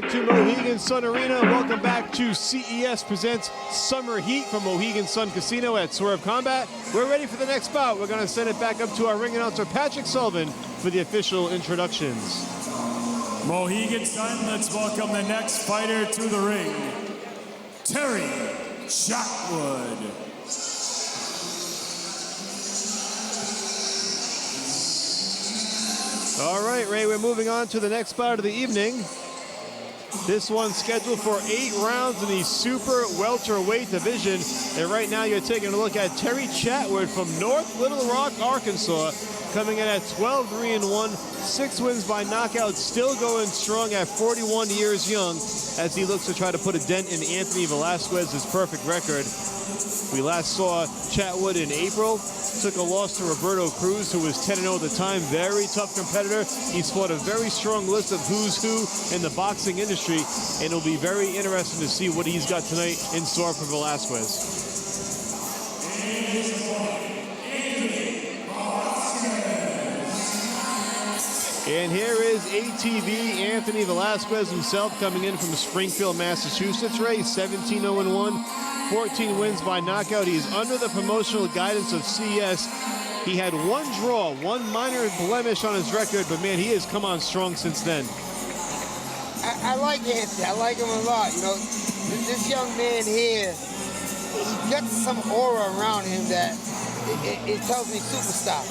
back to Mohegan Sun Arena. Welcome back to CES Presents Summer Heat from Mohegan Sun Casino at Swerve Combat. We're ready for the next bout. We're going to send it back up to our ring announcer, Patrick Sullivan, for the official introductions. Mohegan Sun, let's welcome the next fighter to the ring, Terry Chatwood. All right, Ray, we're moving on to the next bout of the evening. This one's scheduled for 8 rounds in the super welterweight division. And right now you're taking a look at Terry Chatwood from North Little Rock, Arkansas, coming in at 12-3-1, 6 wins by knockout, still going strong at 41 years young as he looks to try to put a dent in Anthony Velasquez's perfect record. We last saw Chatwood in April, took a loss to Roberto Cruz, who was 10-0 at the time. Very tough competitor. He's fought a very strong list of who's who in the boxing industry, and it'll be very interesting to see what he's got tonight in store for Velasquez. And here is ATV Anthony Velasquez himself coming in from Springfield, Massachusetts. Ray, 17-0-1, 14 wins by knockout. He's under the promotional guidance of CES. He had 1 draw, 1 minor blemish on his record, but man, he has come on strong since then. I like Anthony. I like him a lot. You know, this young man here, he got some aura around him that it tells me superstar.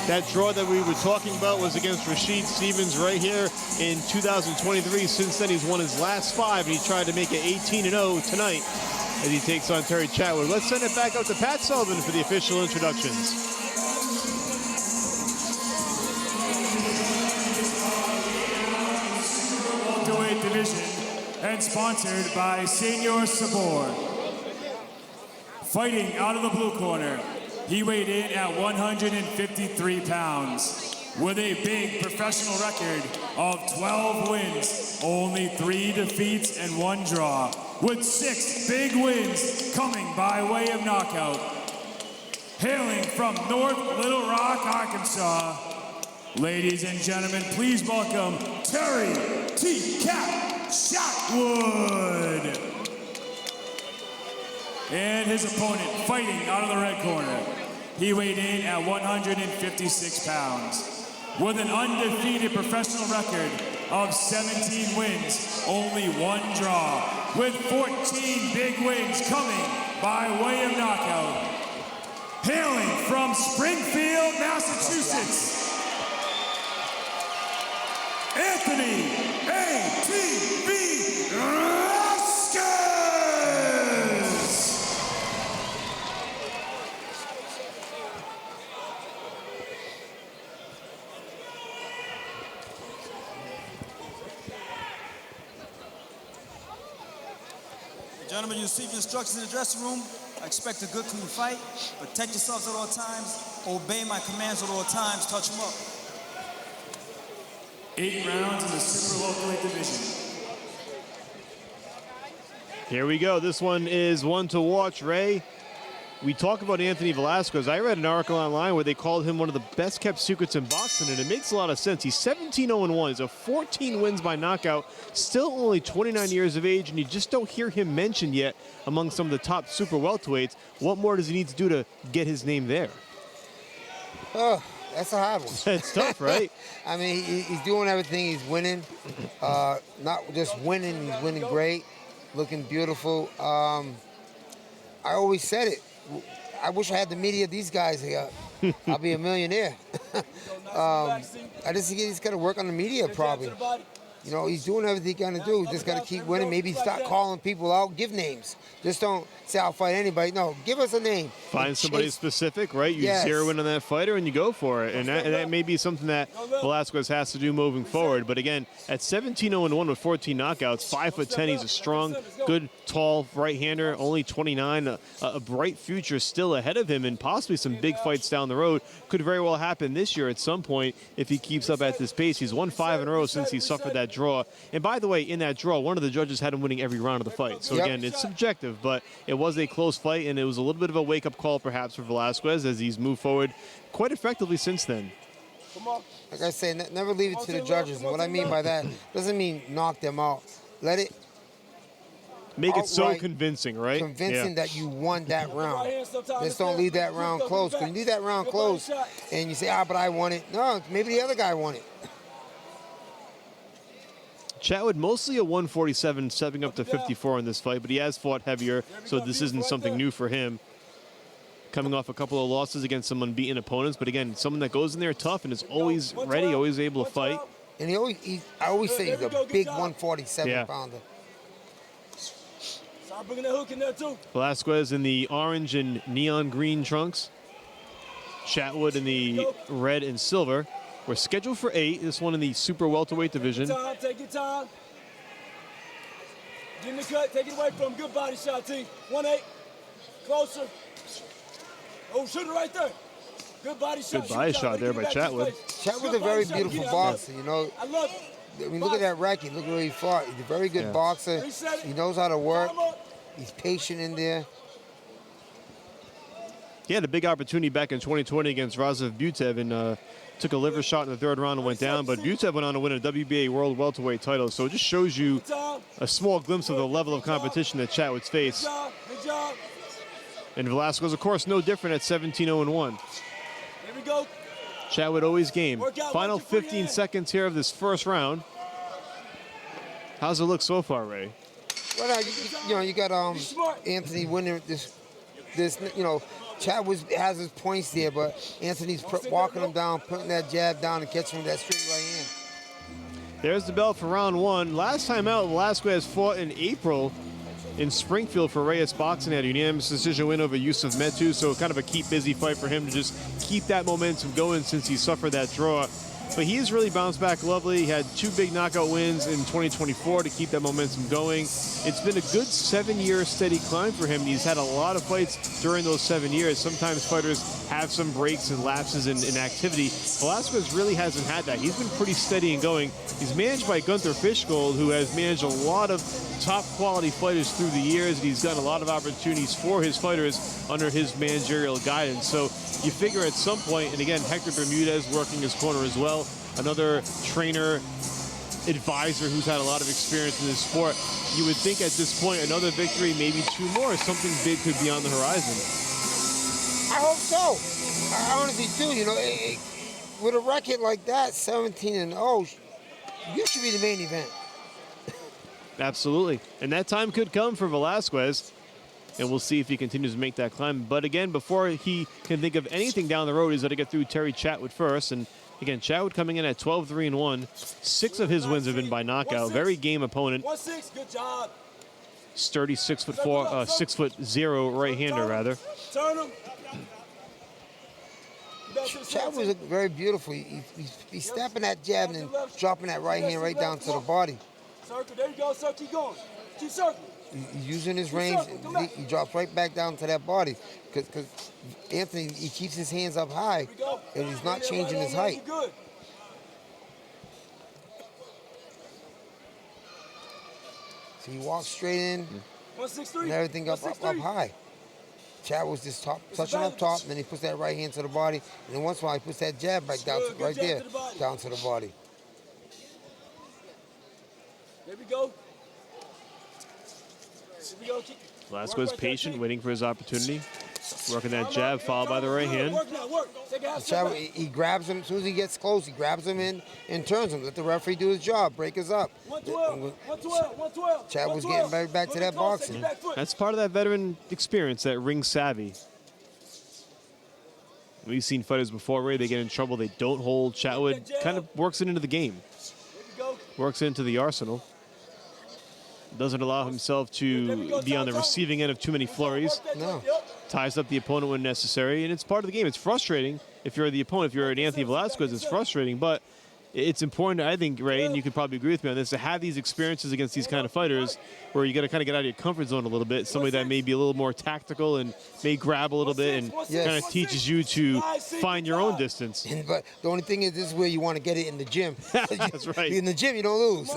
That draw that we were talking about was against Rashid Stevens right here in 2023. Since then, he's won his last 5, and he tried to make it 18-0 tonight as he takes on Terry Chatwood. Let's send it back out to Pat Sullivan for the official introductions. Welterweight division and sponsored by Senor Sabor. Fighting out of the blue corner, he weighed in at 153 pounds with a big professional record of 12 wins, only 3 defeats and 1 draw, with 6 big wins coming by way of knockout. Hailing from North Little Rock, Arkansas, ladies and gentlemen, please welcome Terry T-Cat Chatwood. And his opponent fighting out of the red corner. He weighed in at 156 pounds with an undefeated professional record of 17 wins, only 1 draw, with 14 big wins coming by way of knockout. Hailing from Springfield, Massachusetts, Anthony ATV Velasquez. Gentlemen, you receive instructions in the dressing room. I expect a good, clean fight. Protect yourselves at all times. Obey my commands at all times. Touch them up. 8 rounds in the super welterweight division. Here we go. This one is one to watch, Ray. We talk about Anthony Velasquez. I read an article online where they called him one of the best kept secrets in boxing, and it makes a lot of sense. He's 17-0-1. He's a 14 wins by knockout, still only 29 years of age, and you just don't hear him mentioned yet among some of the top super welterweights. What more does he need to do to get his name there? Oh, that's a hard one. It's tough, right? I mean, he's doing everything. He's winning. Not just winning, he's winning great, looking beautiful. I always said it. I wish I had the media these guys here. I'll be a millionaire. I just think he's got to work on the media probably. You know, he's doing everything he can do. Just got to keep winning. Maybe start calling people out. Give names. Just don't say I'll fight anybody. No, give us a name. Find somebody specific, right? You zero in on that fighter and you go for it. And that may be something that Velasquez has to do moving forward. But again, at 17-0-1 with 14 knockouts, 5'10", he's a strong, good, tall right-hander, only 29. A bright future still ahead of him and possibly some big fights down the road. Could very well happen this year at some point if he keeps up at this pace. He's won 5 in a row since he suffered that draw. And by the way, in that draw, one of the judges had him winning every round of the fight. So again, it's subjective, but it was a close fight, and it was a little bit of a wake-up call perhaps for Velasquez as he's moved forward quite effectively since then. Come on. Like I say, never leave it to the judges. And what I mean by that doesn't mean knock them out. Let it Make it so outright convincing, right? convincing Yeah. that you won that round. Just don't leave that round close. Because you leave that round close and you say, but I won it. No, maybe the other guy won it. Chatwood mostly a 147, stepping up to 54 in this fight, but he has fought heavier, so this isn't something new for him. Coming off a couple of losses against some unbeaten opponents, but again, someone that goes in there tough and is always ready, always able to fight. And I always say he's a big 147 pounder. Start bringing that hook in there too. Velasquez in the orange and neon green trunks. Chatwood in the red and silver. We're scheduled for 8. This one in the super welterweight division. Take your time. Get in the cut. Take it away from him. Good body shot, T. 1-8. Closer. Oh, shoot it right there. Good body shot. Good body shot there by Chatwood. Chatwood's a very beautiful boxer, you know. I love it. I mean, look at that record. Look where he fought. He's a very good boxer. He knows how to work. He's patient in there. He had a big opportunity back in 2020 against Razav Butev and took a liver shot in the third round and went down. But Butev went on to win a WBA World Welterweight title. So it just shows you a small glimpse of the level of competition that Chatwood's face. Good job. And Velasquez, of course, no different at 17-0-1. Here we go. Chatwood always game. Final 15 seconds here of this first round. How's it look so far, Ray? Well, you got Anthony winning this. You know, Chatwood has his points there, but Anthony's walking him down, putting that jab down, and catching him with that straight right hand. There's the bell for round 1. Last time out, Velasquez fought in April in Springfield for Reyes Boxing. Had a unanimous decision win over Yusuf Metu, so kind of a keep busy fight for him to just keep that momentum going since he suffered that draw. But he has really bounced back lovely. He had 2 big knockout wins in 2024 to keep that momentum going. It's been a good 7-year steady climb for him. He's had a lot of fights during those 7 years. Sometimes fighters have some breaks and lapses in activity. Velasquez really hasn't had that. He's been pretty steady and going. He's managed by Gunther Fishgold, who has managed a lot of top quality fighters through the years. And he's gotten a lot of opportunities for his fighters under his managerial guidance. So you figure at some point, and again, Hector Bermudez working his corner as well, another trainer, advisor who's had a lot of experience in this sport. You would think at this point, another victory, maybe 2 more, something big could be on the horizon. I hope so. I honestly do. You know, with a record like that, 17-0, you should be the main event. Absolutely. And that time could come for Velasquez. And we'll see if he continues to make that climb. But again, before he can think of anything down the road, he's got to get through Terry Chatwood first. And again, Chatwood coming in at 12-3-1. 6 of his wins have been by knockout. Very game opponent. 1-6. Good job. Sturdy 6'4", 6'0" right-hander rather. Turn him. Chatwood's very beautiful. He's snapping that jab and then dropping that right hand right down to the body. Circle. There you go. Circle. Keep going. Keep circling. He's using his range. He drops right back down to that body because Anthony, he keeps his hands up high and he's not changing his height. So he walks straight in and everything up high. Chatwood's just touching up top, and then he puts that right hand to the body, and then once in a while he puts that jab back down right there, down to the body. There we go. Velasquez patient, waiting for his opportunity. Working that jab, followed by the right hand. Chatwood, he grabs him as soon as he gets close. He grabs him in and turns him. Let the referee do his job. Break us up. 112. Chatwood's getting right back to that boxing. That's part of that veteran experience, that ring savvy. We've seen fighters before, Ray, they get in trouble, they don't hold. Chatwood kind of works it into the game. Works it into the arsenal. Doesn't allow himself to be on the receiving end of too many flurries. No. Ties up the opponent when necessary, and it's part of the game. It's frustrating if you're the opponent. If you're an Anthony Velasquez, it's frustrating, but it's important, I think, Ray, and you could probably agree with me on this, to have these experiences against these kind of fighters where you got to kind of get out of your comfort zone a little bit. Somebody that may be a little more tactical and may grab a little bit and kind of teaches you to find your own distance. But the only thing is, this is where you want to get it in the gym. That's right. In the gym, you don't lose.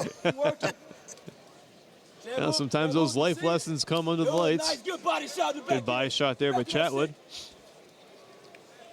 Well, sometimes those life lessons come under the lights. Good body shot there by Chatwood.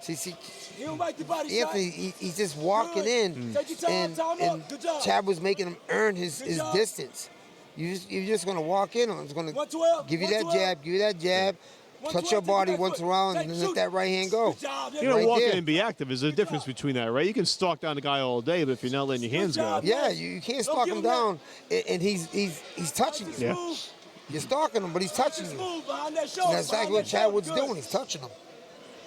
See, He don't like the body shot. Anthony, he's just walking in, Take your time, time and up. Good job. Chad was making him earn his job. distance. You're just gonna walk in on him. He's gonna 112, give you that 112. jab, give you that jab, touch your 112, body take once that in a while, foot. and then Take, let that right hand go. Good job. You know, Right walk in there. and be active. There's a difference between that, right? You can stalk down the guy all day, but if you're not letting your hands go, job. Yeah, you can't Don't stalk give him him that. down, and he's touching you. Yeah. Smooth. You're stalking him, but he's touching you. Smooth behind that shoulder. And that's exactly what Chatwood's doing. He's touching him.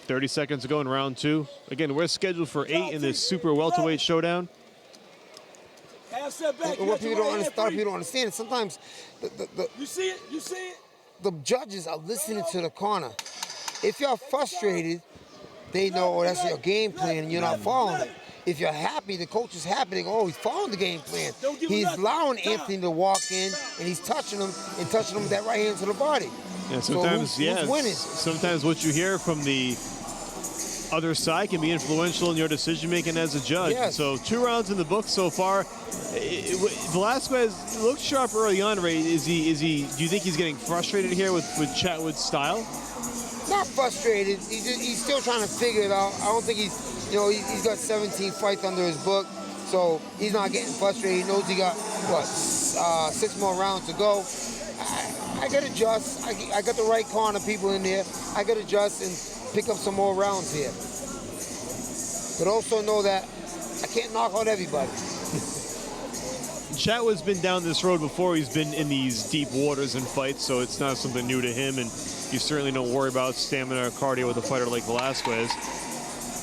30 seconds to go in round 2. Again, we're scheduled for 8 in this super welterweight showdown. Half step back. And what people don't understand, a lot of people don't understand is sometimes You see it? You see it? the judges are listening to the corner. If you're frustrated, they know, oh, that's your game plan and you're not following it. If you're happy, the coach is happy, they go, oh, he's following the game plan. He's allowing Anthony to walk in and he's touching him with that right hand to the body. Yeah, So sometimes, who's winning? sometimes what you hear from the other side can be influential in your decision making as a judge. Yes. So 2 rounds in the book so far. Velasquez looked sharp early on, Ray. Is he? Do you think he's getting frustrated here with Chatwood's style? Not frustrated. He's still trying to figure it out. I don't think he's got 17 fights under his book, so he's not getting frustrated. He knows he got, 6 more rounds to go. I got to adjust. I got the right corner people in there. I got to adjust and pick up some more rounds here. But also know that I can't knock out everybody. Chatwood's been down this road before. He's been in these deep waters in fights, so it's not something new to him. And you certainly don't worry about stamina or cardio with a fighter like Velasquez.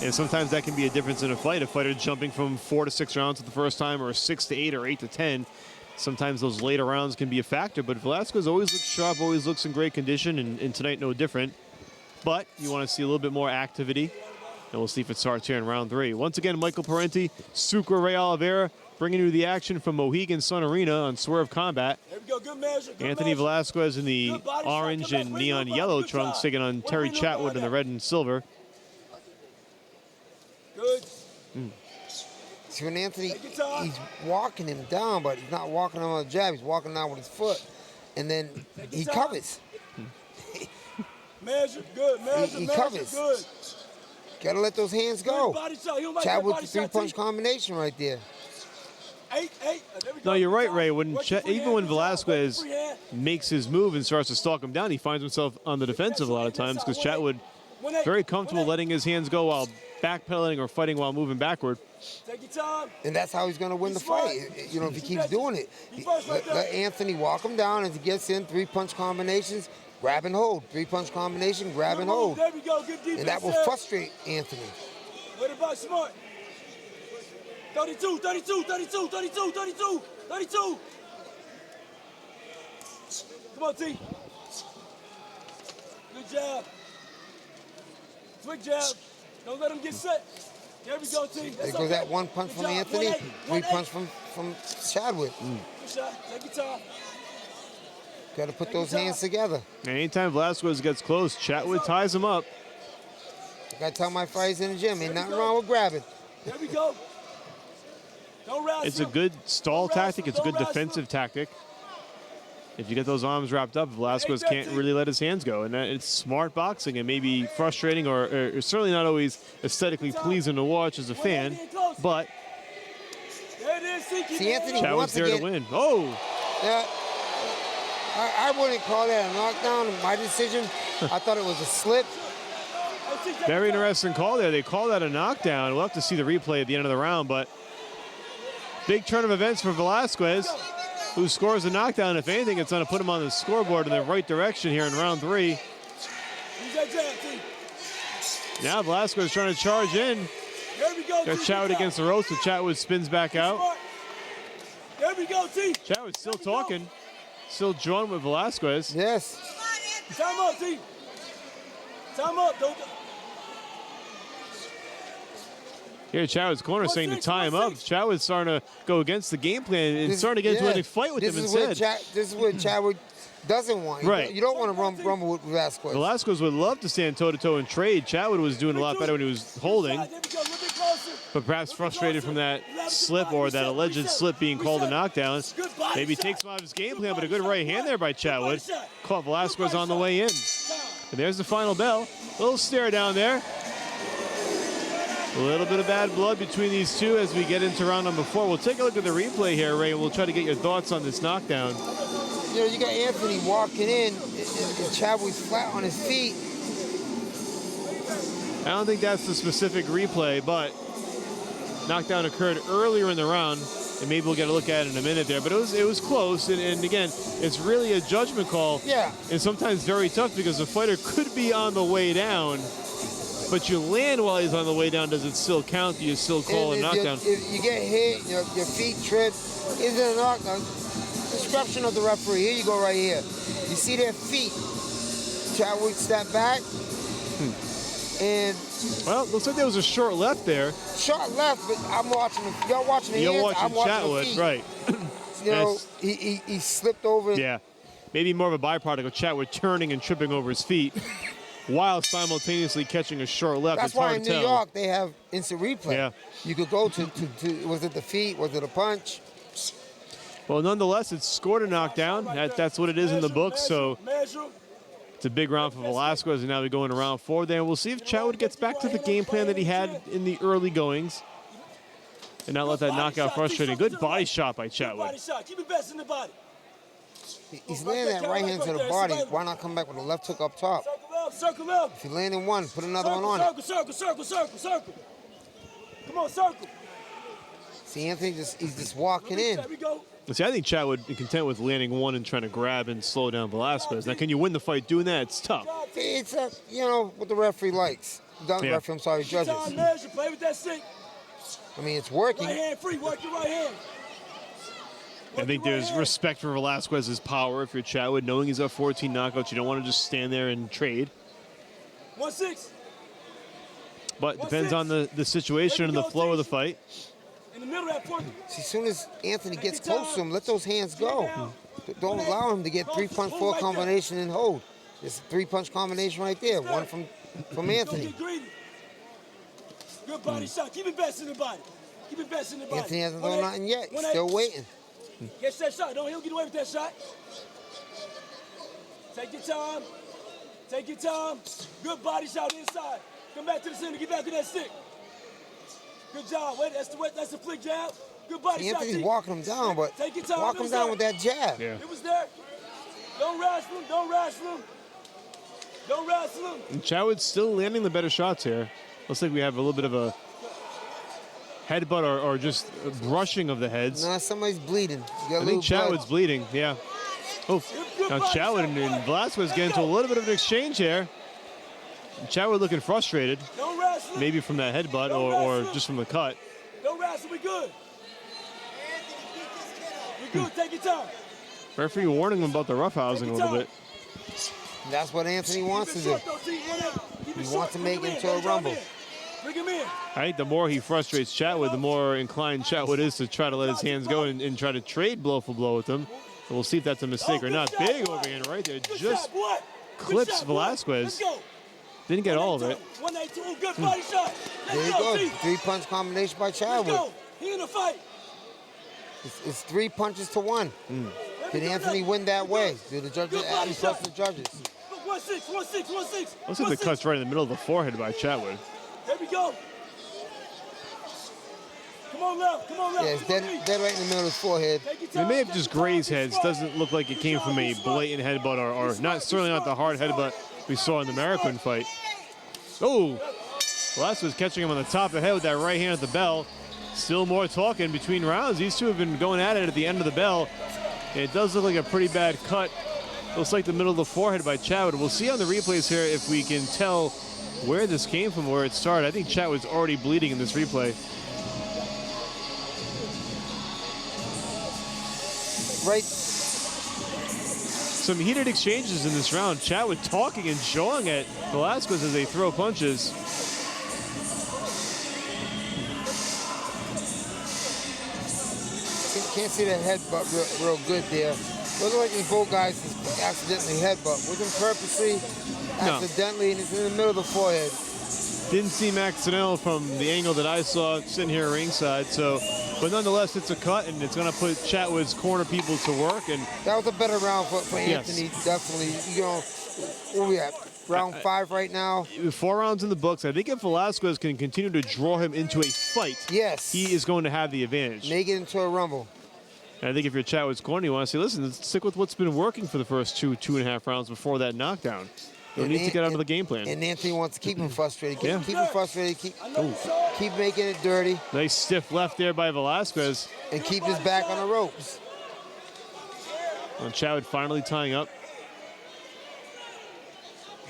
And sometimes that can be a difference in a fight. A fighter jumping from 4 to 6 rounds for the first time, or 6 to 8 or 8 to 10. Sometimes those later rounds can be a factor. But Velasquez always looks sharp, always looks in great condition, and tonight no different. But you want to see a little bit more activity. And we'll see if it starts here in round 3. Once again, Michael Parenti, Sucre Ray Oliveira, bringing you the action from Mohegan Sun Arena on Swerve Combat. There we go. Good measure. Good Anthony measure. Velasquez in the Good body shot. orange Come back. and Bring neon your yellow body. Good trunks, job. taking on Terry Bring your Chatwood in the body. red and silver. Good. See, when Anthony, Take your time. he's walking him down, but he's not walking him on a jab. He's walking down with his foot. And then he time. covers. Measure. Good. Measure. He measure. covers. Good. Got to let those hands Good go. body shot. He don't like that Chadwood, body the shot, three-punch T. combination right there. 8. There we go. No, you're Good right, job. Ray. When Work your free even hand. when Good job. Work your Velasquez free hand. makes his move and starts to stalk him down, he finds himself on the defensive a lot of times because Chatwood very comfortable letting his hands go while backpedaling or fighting while moving backward. Take your time. And that's how he's going to win the fight. You know, if he keeps doing it. Let Anthony walk him down as he gets in. 3-punch combinations, grab and hold. 3-punch combination, grab and hold. There we go. Good defense. And that will there. frustrate Anthony. What about smart? 32. Come on, T. Good job. Quick jab. Don't let him get set. There we go, T. There goes that 1 punch from Anthony, 3-punch from Chadwood. Good shot. Take your time. Got to put those hands together. And anytime Velasquez gets close, Chatwood ties him up. I got to tell my fighters in the gym, ain't nothing wrong with grabbing. There we go. Don't wrestle. It's a good stall tactic. It's a good defensive tactic. If you get those arms wrapped up, Velasquez can't really let his hands go. And it's smart boxing and maybe frustrating or certainly not always aesthetically pleasing to watch as a fan. But There it is, T. See, Anthony, Chatwood's once there to again, win. Oh! I wouldn't call that a knockdown. My decision, I thought it was a slip. Very interesting call there. They call that a knockdown. We'll have to see the replay at the end of the round, but big turn of events for Velasquez, who scores a knockdown. If anything, it's going to put him on the scoreboard in the right direction here in round 3. Use that jab, T. Now Velasquez trying to charge in. There we go, Got T. Chatwood against the ropes, but Chatwood spins back out. Smart. There we go, T. Chatwood's still talking, still drawn with Velasquez. Yes. Time up, T. Time up. Don't. Here, Chatwood's corner saying to tie him up. Chatwood's starting to go against the game plan and starting to get into a fight with him instead. This is what Chadwood doesn't want. Right. You don't want to rumble with Velasquez. Velasquez would love to stand toe-to-toe and trade. Chatwood was doing a lot better when he was holding, There we go. A little bit closer. but perhaps frustrated from that slip or that alleged slip being called a knockdown. Maybe takes him out of his game plan, but a good right hand there by Chatwood. Caught Velasquez on the way in. And there's the final bell. Little stare down there. A little bit of bad blood between these two as we get into round number 4. We'll take a look at the replay here, Ray, and we'll try to get your thoughts on this knockdown. You know, you got Anthony walking in, and Chatwood's flat on his feet. I don't think that's the specific replay, but knockdown occurred earlier in the round, and maybe we'll get a look at it in a minute there. But it was close, and again, it's really a judgment call. Yeah. And sometimes very tough because the fighter could be on the way down, but you land while he's on the way down. Does it still count? Do you still call a knockdown? If you get hit, your feet trip, is it a knockdown? Description of the referee. Here you go right here. You see their feet. Chatwood step back. And well, looks like there was a short left there. Short left, but I'm watching. Y'all watching the You're hands. watching I'm watching Chatwood, the feet. right? You know, he slipped over. Yeah, maybe more of a byproduct of Chatwood turning and tripping over his feet while simultaneously catching a short left. That's it's hard why in to New tell. York they have instant replay. Yeah. You could go to was it the feet? Was it a punch? Well, nonetheless, it's scored a knockdown. That's what it is in the book. So Measure. it's a big round for Velasquez, and now we go into round 4 there. We'll see if Chatwood gets back to the game plan that he had in the early goings and not let that knockout frustrate him. Good body shot by Body Chatwood. shot. Keep it best in the body. He's landing that right hand to the body. Why not come back with a left hook up top? Circle up, circle up. If you land in one, put another one on it. Circle. Come on, circle. See, Anthony he's just walking in. There we go. See, I think Chatwood would be content with landing one and trying to grab and slow down Velasquez. Now, can you win the fight doing that? It's tough. It's you know what the referee likes. Not Yeah. referee, I'm sorry, judges. Time measure. Play with that stick. I mean, it's working. Right hand free. Work your right hand. I think there's respect for Velasquez's power if you're Chatwood, knowing he's got 14 knockouts. You don't want to just stand there and trade. 1-6. But depends on the situation and the flow of the fight. In the middle of that point. See, as soon as Anthony gets close to him, let those hands go. Don't allow him to get 3-punch, 4 combination and hold. It's a 3-punch combination right there. One from Don't Anthony. get greedy. Good body shot. Keep it best in the body. Keep it best in the body. Anthony hasn't done 1-8. nothing yet. He's 1-8. still waiting. Catch that shot. He'll get away with that shot. Take your time. Take your time. Good body shot inside. Come back to the center. Get back to that stick. Good job. Wait, that's the flick jab. Good body See, shot. Anthony's T. walking him down, but Take your time. walk It him was down there. with that jab. Yeah. It was there. Don't wrestle him. Don't wrestle him. Don't wrestle him. And Chatwood's still landing the better shots here. Looks like we have a little bit of a headbutt or just a brushing of the heads. Nah, somebody's bleeding. You got I think little blood. Chatwood's bleeding, yeah. Oh, now Chatwood and Velasquez get into a little bit of an exchange here. Chatwood looking frustrated, Don't wrestle him. maybe from that headbutt or just from the cut. Don't wrestle. We good. We good. Take your time. Referee warning him about the roughhousing a little bit. That's what Anthony wants to do. He wants to make it into a rumble. Bring him in. I think the more he frustrates Chatwood, the more inclined Chatwood is to try to let his hands go and try to trade blow for blow with him. And we'll see if that's a mistake or not. Big overhand right there. Good Just shot, boy. Good clips shot, boy. Velasquez. Let's go. didn't get all of it. 182. Good body shot. There you Let's go. T. 3-punch combination by Let's Chatwood. go. He in the fight. It's 3 punches to 1. Did Anthony win that way? Did the judges add trust the judges? Look, 1-6. Looks like the cut's right in the middle of the forehead by Chatwood. There we go. Come on, left. Yeah, it's dead right in the middle of his forehead. They may have just grazed heads. Doesn't look like it came from a blatant headbutt or not, certainly not the hard headbutt we saw in the American fight. Oh, Velasquez catching him on the top of the head with that right hand at the bell. Still more talking between rounds. These two have been going at it at the end of the bell. And it does look like a pretty bad cut. Looks like the middle of the forehead by Chatwood. We'll see on the replays here if we can tell where this came from, where it started. I think Chatwood's already bleeding in this replay. Right. Some heated exchanges in this round. Chatwood talking and jawing at Velasquez as they throw punches. Can't see that headbutt real good there. Looks like these both guys accidentally headbutt. Wasn't purposely, accidentally, and it's in the middle of the forehead. Didn't seem accidental from the angle that I saw sitting here ringside. So, but nonetheless, it's a cut, and it's going to put Chatwood's corner people to work. And That was a better round for Yes. Anthony, definitely. You know, where we at? round 5 right now. 4 rounds in the books. I think if Velasquez can continue to draw him into a fight, Yes. he is going to have the advantage. Make it into a rumble. And I think if you're Chatwood's corner, you want to say, listen, let's stick with what's been working for the first 2.5 rounds before that knockdown. You need to get out of the game plan. And Anthony wants to keep him frustrated. Keep him frustrated. Keep making it dirty. Nice stiff left there by Velasquez. And keep his back on the ropes. And Chatwood finally tying up.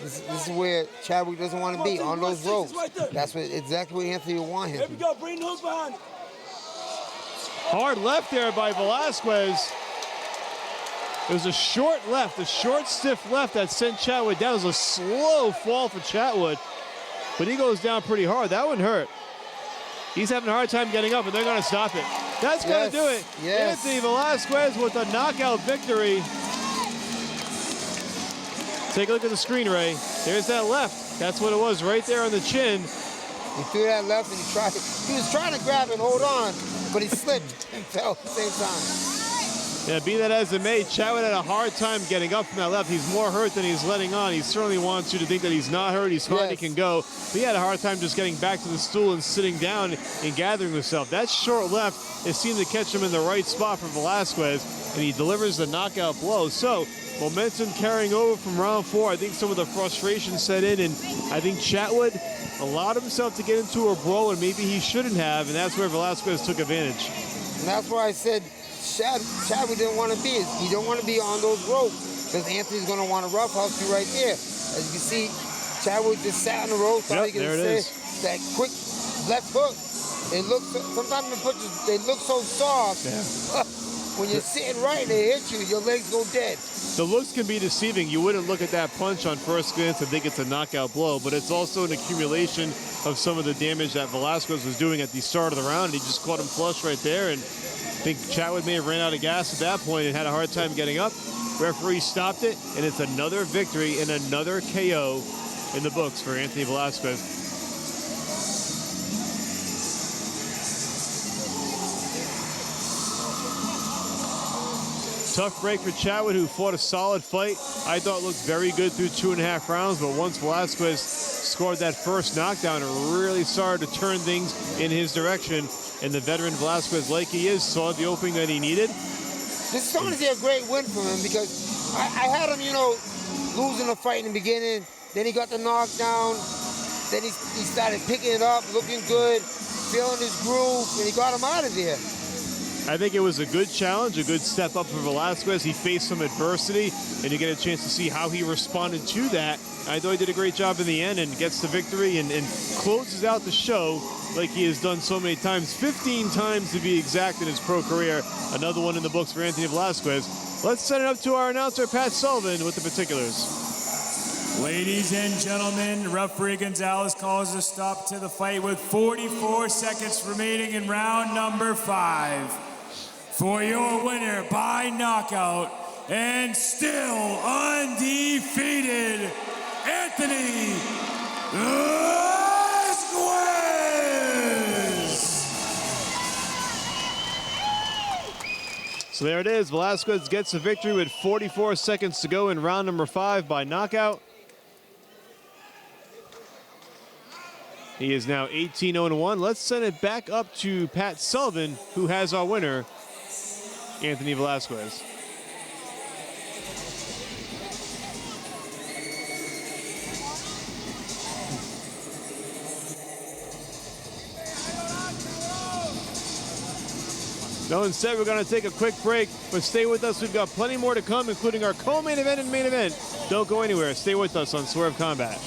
This is where Chatwood doesn't want to be, on those ropes. That's exactly what Anthony would want him. There we go. Bring the hook behind it. Hard left there by Velasquez. It was a short left, a short, stiff left that sent Chatwood down. It was a slow fall for Chatwood, but he goes down pretty hard. That wouldn't hurt. He's having a hard time getting up, and they're going to stop it. That's going to do it. Yes. Anthony Velasquez with a knockout victory. Take a look at the screen, Ray. There's that left. That's what it was right there on the chin. He threw that left, and he was trying to grab and hold on, but he slipped and fell at the same time. Yeah, be that as it may, Chatwood had a hard time getting up from that left. He's more hurt than he's letting on. He certainly wants you to think that he's not hurt. He's fine, he can go. But he had a hard time just getting back to the stool and sitting down and gathering himself. That short left, it seemed to catch him in the right spot for Velasquez, and he delivers the knockout blow. So, momentum carrying over from round 4. I think some of the frustration set in, and I think Chatwood allowed himself to get into a brawl, and maybe he shouldn't have, and that's where Velasquez took advantage. And that's why I said Chatwood didn't want to be. He don't want to be on those ropes because Anthony's going to want to roughhouse you right there. As you can see, Chatwood just sat on the ropes. Yep, there it is. That quick left hook. It looks sometimes the punches they look so soft. Yeah. When you're sitting right and they hit you, your legs go dead. The looks can be deceiving. You wouldn't look at that punch on first glance and think it's a knockout blow, but it's also an accumulation of some of the damage that Velasquez was doing at the start of the round. He just caught him flush right there, and I think Chatwood may have ran out of gas at that point and had a hard time getting up. Referee stopped it, and it's another victory and another KO in the books for Anthony Velasquez. Tough break for Chatwood, who fought a solid fight. I thought looked very good through 2.5 rounds, but once Velasquez scored that first knockdown, it really started to turn things in his direction. And the veteran Velasquez, like he is, saw the opening that he needed. This is honestly a great win for him because I had him, losing the fight in the beginning. Then he got the knockdown. Then he started picking it up, looking good, feeling his groove, and he got him out of there. I think it was a good challenge, a good step up for Velasquez. He faced some adversity, and you get a chance to see how he responded to that. I thought he did a great job in the end and gets the victory and closes out the show like he has done so many times, 15 times to be exact in his pro career. Another one in the books for Anthony Velasquez. Let's send it up to our announcer, Pat Sullivan, with the particulars. Ladies and gentlemen, referee Gonzalez calls a stop to the fight with 44 seconds remaining in round number 5. For your winner by knockout and still undefeated, Anthony Velasquez! So there it is. Velasquez gets the victory with 44 seconds to go in round number 5 by knockout. He is now 18-0-1. Let's send it back up to Pat Sullivan, who has our winner, Anthony Velasquez. No, instead we're going to take a quick break, but stay with us. We've got plenty more to come, including our co-main event and main event. Don't go anywhere. Stay with us on Swerve Combat.